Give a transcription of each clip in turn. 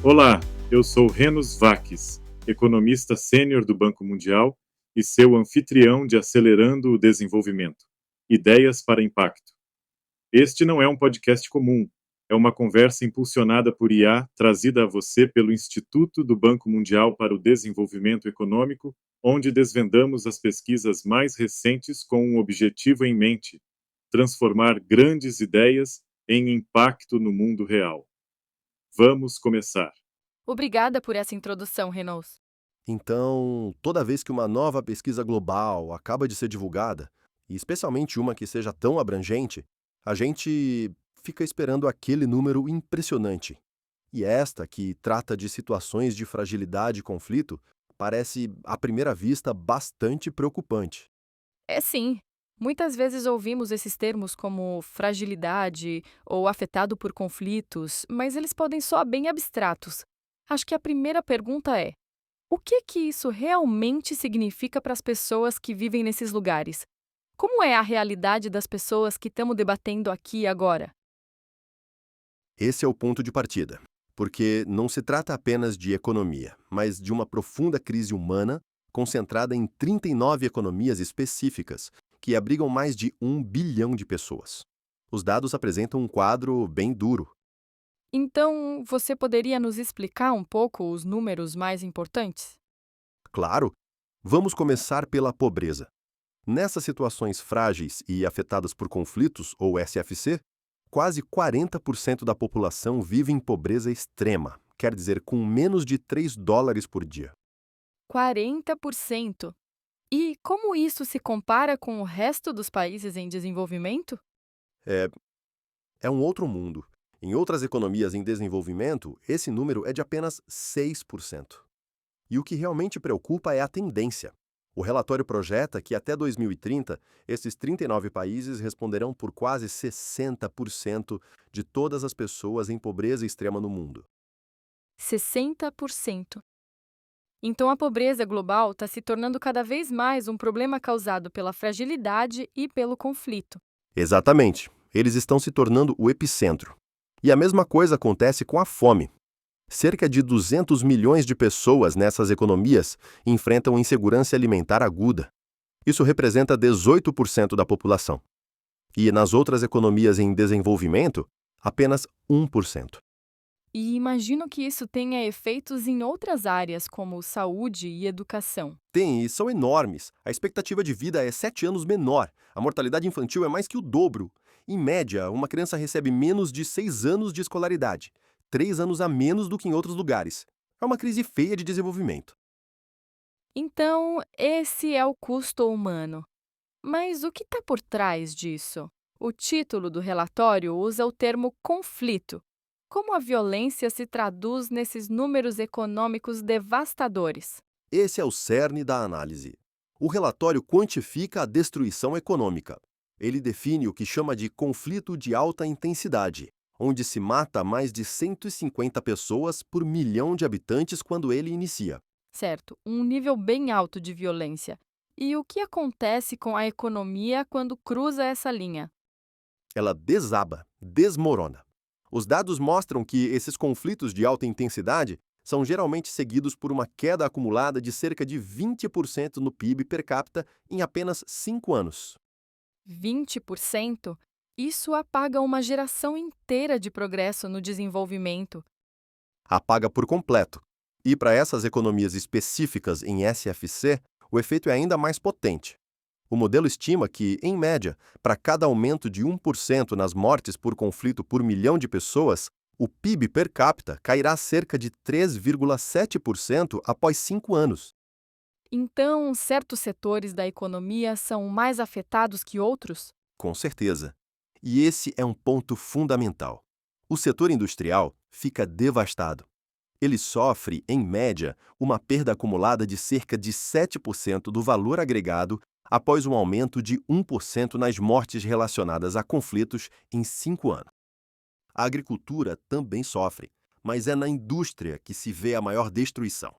Olá, eu sou Renos Vakis, economista sênior do Banco Mundial e seu anfitrião de Acelerando o Desenvolvimento. Ideias para Impacto. Este não é um podcast comum, é uma conversa impulsionada por IA, trazida a você pelo Instituto do Banco Mundial para o Desenvolvimento Econômico, onde desvendamos as pesquisas mais recentes com um objetivo em mente: transformar grandes ideias em impacto no mundo real. Vamos começar. Obrigada por essa introdução, Renault. Então, toda vez que uma nova pesquisa global acaba de ser divulgada, e especialmente uma que seja tão abrangente, a gente fica esperando aquele número impressionante. E esta, que trata de situações de fragilidade e conflito, parece, à primeira vista, bastante preocupante. É sim. Muitas vezes ouvimos esses termos como fragilidade ou afetado por conflitos, mas eles podem soar bem abstratos. Acho que a primeira pergunta é: o que isso realmente significa para as pessoas que vivem nesses lugares? Como é a realidade das pessoas que estamos debatendo aqui e agora? Esse é o ponto de partida, porque não se trata apenas de economia, mas de uma profunda crise humana concentrada em 39 economias específicas que abrigam mais de 1 bilhão de pessoas. Os dados apresentam um quadro bem duro. Então, você poderia nos explicar um pouco os números mais importantes? Claro, vamos começar pela pobreza. Nessas situações frágeis e afetadas por conflitos, ou SFC, quase 40% da população vive em pobreza extrema, quer dizer, com menos de US$ 3 por dia. 40%. E como isso se compara com o resto dos países em desenvolvimento? É, é um outro mundo. Em outras economias em desenvolvimento, esse número é de apenas 6%. E o que realmente preocupa é a tendência. O relatório projeta que até 2030, esses 39 países responderão por quase 60% de todas as pessoas em pobreza extrema no mundo. 60%. Então a pobreza global está se tornando cada vez mais um problema causado pela fragilidade e pelo conflito. Exatamente. Eles estão se tornando o epicentro. E a mesma coisa acontece com a fome. Cerca de 200 milhões de pessoas nessas economias enfrentam insegurança alimentar aguda. Isso representa 18% da população. E nas outras economias em desenvolvimento, apenas 1%. E imagino que isso tenha efeitos em outras áreas, como saúde e educação. Tem e são enormes. A expectativa de vida é 7 anos menor. A mortalidade infantil é mais que o dobro. Em média, uma criança recebe menos de 6 anos de escolaridade, 3 anos a menos do que em outros lugares. É uma crise feia de desenvolvimento. Então, esse é o custo humano. Mas o que está por trás disso? O título do relatório usa o termo conflito. Como a violência se traduz nesses números econômicos devastadores? Esse é o cerne da análise. O relatório quantifica a destruição econômica. Ele define o que chama de conflito de alta intensidade, onde se mata mais de 150 pessoas por milhão de habitantes quando ele inicia. Certo, um nível bem alto de violência. E o que acontece com a economia quando cruza essa linha? Ela desaba, desmorona. Os dados mostram que esses conflitos de alta intensidade são geralmente seguidos por uma queda acumulada de cerca de 20% no PIB per capita em apenas 5 anos. 20%? Isso apaga uma geração inteira de progresso no desenvolvimento. Apaga por completo. E para essas economias específicas em SFC, o efeito é ainda mais potente. O modelo estima que, em média, para cada aumento de 1% nas mortes por conflito por milhão de pessoas, o PIB per capita cairá cerca de 3,7% após 5 anos. Então, certos setores da economia são mais afetados que outros? Com certeza. E esse é um ponto fundamental. O setor industrial fica devastado. Ele sofre, em média, uma perda acumulada de cerca de 7% do valor agregado após um aumento de 1% nas mortes relacionadas a conflitos em 5 anos. A agricultura também sofre, mas é na indústria que se vê a maior destruição.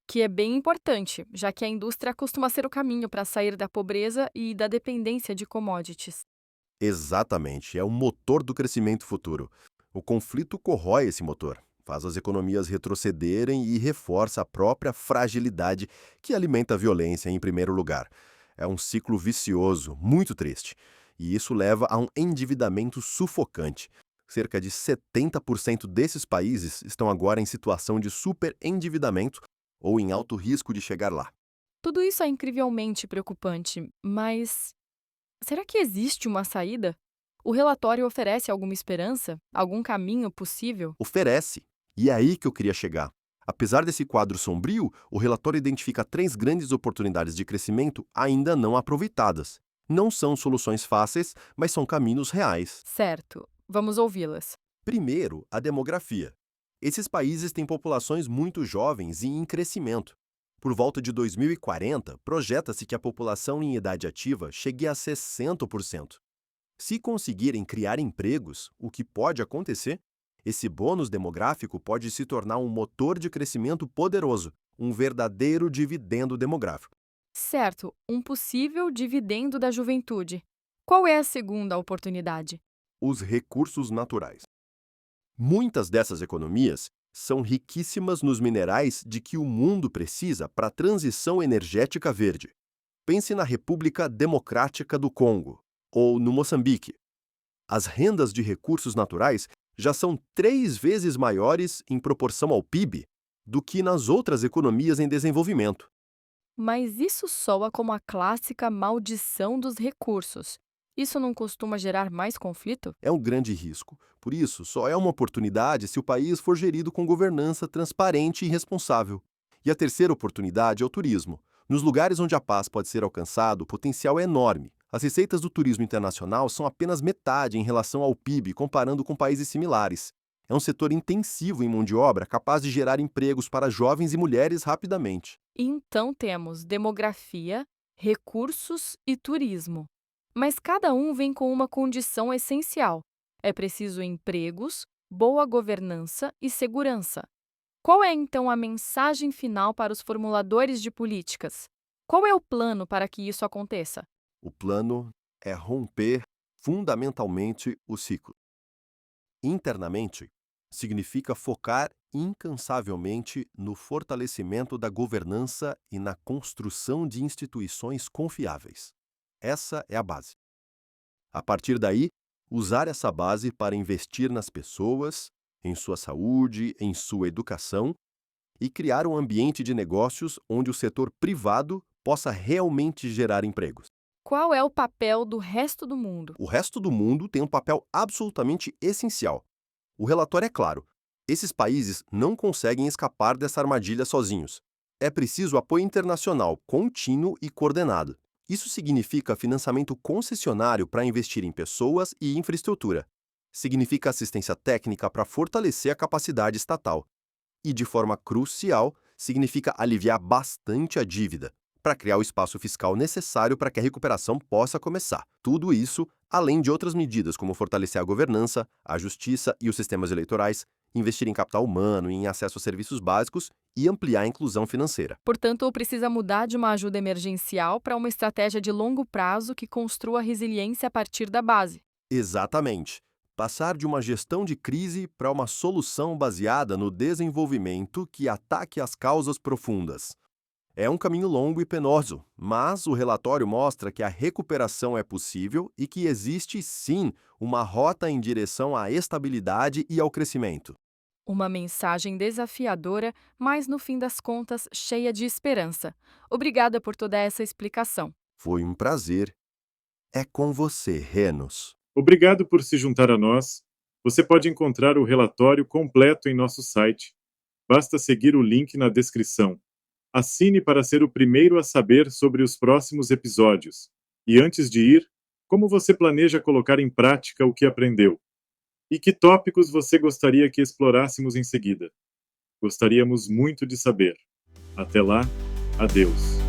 Que é bem importante, já que a indústria costuma ser o caminho para sair da pobreza e da dependência de commodities. Exatamente, é o motor do crescimento futuro. O conflito corrói esse motor, faz as economias retrocederem e reforça a própria fragilidade que alimenta a violência em primeiro lugar. É um ciclo vicioso, muito triste, e isso leva a um endividamento sufocante. Cerca de 70% desses países estão agora em situação de superendividamento ou em alto risco de chegar lá. Tudo isso é incrivelmente preocupante, mas será que existe uma saída? O relatório oferece alguma esperança? Algum caminho possível? Oferece, e é aí que eu queria chegar. Apesar desse quadro sombrio, o relatório identifica 3 grandes oportunidades de crescimento ainda não aproveitadas. Não são soluções fáceis, mas são caminhos reais. Certo, vamos ouvi-las. Primeiro, a demografia. Esses países têm populações muito jovens e em crescimento. Por volta de 2040, projeta-se que a população em idade ativa chegue a 60%. Se conseguirem criar empregos, o que pode acontecer, esse bônus demográfico pode se tornar um motor de crescimento poderoso, um verdadeiro dividendo demográfico. Certo, um possível dividendo da juventude. Qual é a segunda oportunidade? Os recursos naturais. Muitas dessas economias são riquíssimas nos minerais de que o mundo precisa para a transição energética verde. Pense na República Democrática do Congo ou no Moçambique. As rendas de recursos naturais já são 3 vezes maiores em proporção ao PIB do que nas outras economias em desenvolvimento. Mas isso soa como a clássica maldição dos recursos. Isso não costuma gerar mais conflito? É um grande risco. Por isso, só é uma oportunidade se o país for gerido com governança transparente e responsável. E a terceira oportunidade é o turismo. Nos lugares onde a paz pode ser alcançada, o potencial é enorme. As receitas do turismo internacional são apenas metade em relação ao PIB, comparando com países similares. É um setor intensivo em mão de obra, capaz de gerar empregos para jovens e mulheres rapidamente. Então temos demografia, recursos e turismo. Mas cada um vem com uma condição essencial. É preciso empregos, boa governança e segurança. Qual é então a mensagem final para os formuladores de políticas? Qual é o plano para que isso aconteça? O plano é romper fundamentalmente o ciclo. Internamente, significa focar incansavelmente no fortalecimento da governança e na construção de instituições confiáveis. Essa é a base. A partir daí, usar essa base para investir nas pessoas, em sua saúde, em sua educação e criar um ambiente de negócios onde o setor privado possa realmente gerar empregos. Qual é o papel do resto do mundo? O resto do mundo tem um papel absolutamente essencial. O relatório é claro: esses países não conseguem escapar dessa armadilha sozinhos. É preciso apoio internacional contínuo e coordenado. Isso significa financiamento concessionário para investir em pessoas e infraestrutura. Significa assistência técnica para fortalecer a capacidade estatal. E, de forma crucial, significa aliviar bastante a dívida, para criar o espaço fiscal necessário para que a recuperação possa começar. Tudo isso, além de outras medidas como fortalecer a governança, a justiça e os sistemas eleitorais, investir em capital humano e em acesso a serviços básicos e ampliar a inclusão financeira. Portanto, precisa mudar de uma ajuda emergencial para uma estratégia de longo prazo que construa resiliência a partir da base. Exatamente. Passar de uma gestão de crise para uma solução baseada no desenvolvimento que ataque as causas profundas. É um caminho longo e penoso, mas o relatório mostra que a recuperação é possível e que existe, sim, uma rota em direção à estabilidade e ao crescimento. Uma mensagem desafiadora, mas no fim das contas cheia de esperança. Obrigada por toda essa explicação. Foi um prazer. É com você, Renos. Obrigado por se juntar a nós. Você pode encontrar o relatório completo em nosso site. Basta seguir o link na descrição. Assine para ser o primeiro a saber sobre os próximos episódios. E antes de ir, como você planeja colocar em prática o que aprendeu? E que tópicos você gostaria que explorássemos em seguida? Gostaríamos muito de saber. Até lá, adeus.